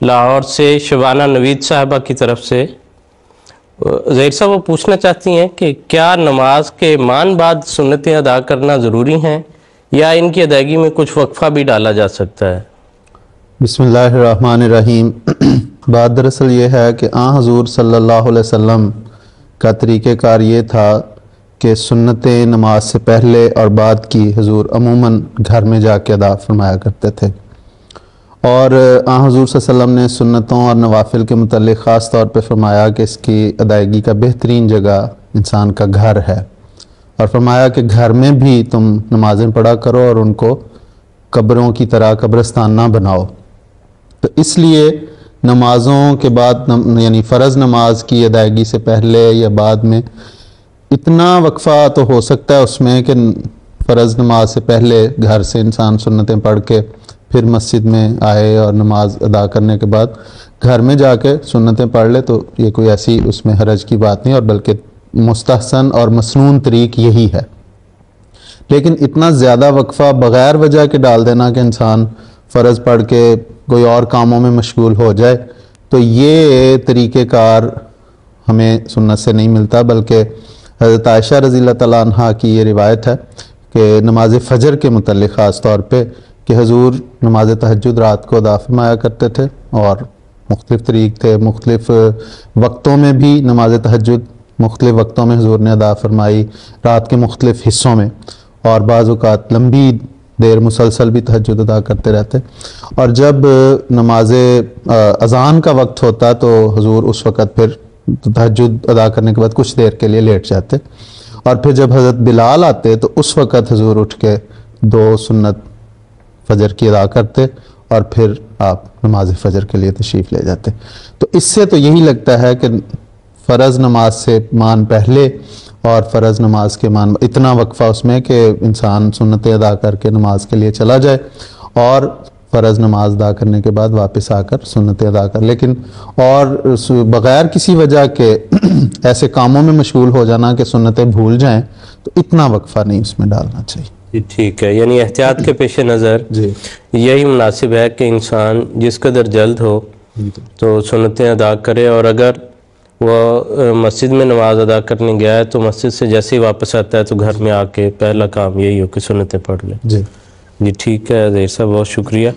لاہور سے شبانہ نوید صاحبہ کی طرف سے ظہیر صاحب وہ پوچھنا چاہتی ہیں کہ کیا نماز کے مان بعد سنتیں ادا کرنا ضروری ہیں یا ان کی ادائیگی میں کچھ وقفہ بھی ڈالا جا سکتا ہے؟ بسم اللہ الرحمن الرحیم۔ بات دراصل یہ ہے کہ حضور صلی اللہ علیہ وسلم کا طریقہ کار یہ تھا کہ سنتیں نماز سے پہلے اور بعد کی حضور عموماً گھر میں جا کے ادا فرمایا کرتے تھے، اور حضور صلی اللہ علیہ وسلم نے سنتوں اور نوافل کے متعلق خاص طور پہ فرمایا کہ اس کی ادائیگی کا بہترین جگہ انسان کا گھر ہے، اور فرمایا کہ گھر میں بھی تم نمازیں پڑھا کرو اور ان کو قبروں کی طرح قبرستان نہ بناؤ۔ تو اس لیے نمازوں کے بعد یعنی فرض نماز کی ادائیگی سے پہلے یا بعد میں اتنا وقفہ تو ہو سکتا ہے اس میں کہ فرض نماز سے پہلے گھر سے انسان سنتیں پڑھ کے پھر مسجد میں آئے اور نماز ادا کرنے کے بعد گھر میں جا کے سنتیں پڑھ لے، تو یہ کوئی ایسی اس میں حرج کی بات نہیں، اور بلکہ مستحسن اور مسنون طریق یہی ہے۔ لیکن اتنا زیادہ وقفہ بغیر وجہ کے ڈال دینا کہ انسان فرض پڑھ کے کوئی اور کاموں میں مشغول ہو جائے، تو یہ طریقہ کار ہمیں سنت سے نہیں ملتا، بلکہ حضرت عائشہ رضی اللہ تعالیٰ عنہ کی یہ روایت ہے کہ نماز فجر کے متعلق خاص طور پہ کہ حضور نماز تہجد رات کو ادا فرمایا کرتے تھے، اور مختلف طریق تھے، مختلف وقتوں میں بھی نماز تہجد مختلف وقتوں میں حضور نے ادا فرمائی، رات کے مختلف حصوں میں، اور بعض اوقات لمبی دیر مسلسل بھی تہجد ادا کرتے رہتے۔ اور جب نماز اذان کا وقت ہوتا تو حضور اس وقت پھر تہجد ادا کرنے کے بعد کچھ دیر کے لیے لیٹ جاتے، اور پھر جب حضرت بلال آتے تو اس وقت حضور اٹھ کے 2 سنت فجر کی ادا کرتے، اور پھر آپ نماز فجر کے لیے تشریف لے جاتے۔ تو اس سے تو یہی لگتا ہے کہ فرض نماز سے مان پہلے اور فرض نماز کے مان اتنا وقفہ اس میں کہ انسان سنتیں ادا کر کے نماز کے لیے چلا جائے، اور فرض نماز ادا کرنے کے بعد واپس آ کر سنتیں ادا کر، لیکن اور بغیر کسی وجہ کے ایسے کاموں میں مشغول ہو جانا کہ سنتیں بھول جائیں، تو اتنا وقفہ نہیں اس میں ڈالنا چاہیے۔ جی ٹھیک ہے، یعنی احتیاط کے پیش نظر یہی مناسب ہے کہ انسان جس قدر جلد ہو تو سنتیں ادا کرے، اور اگر وہ مسجد میں نماز ادا کرنے گیا ہے تو مسجد سے جیسے ہی واپس آتا ہے تو گھر میں آ کے پہلا کام یہی ہو کہ سنتیں پڑھ لے۔ جی ٹھیک ہے ظہیر صاحب، بہت شکریہ۔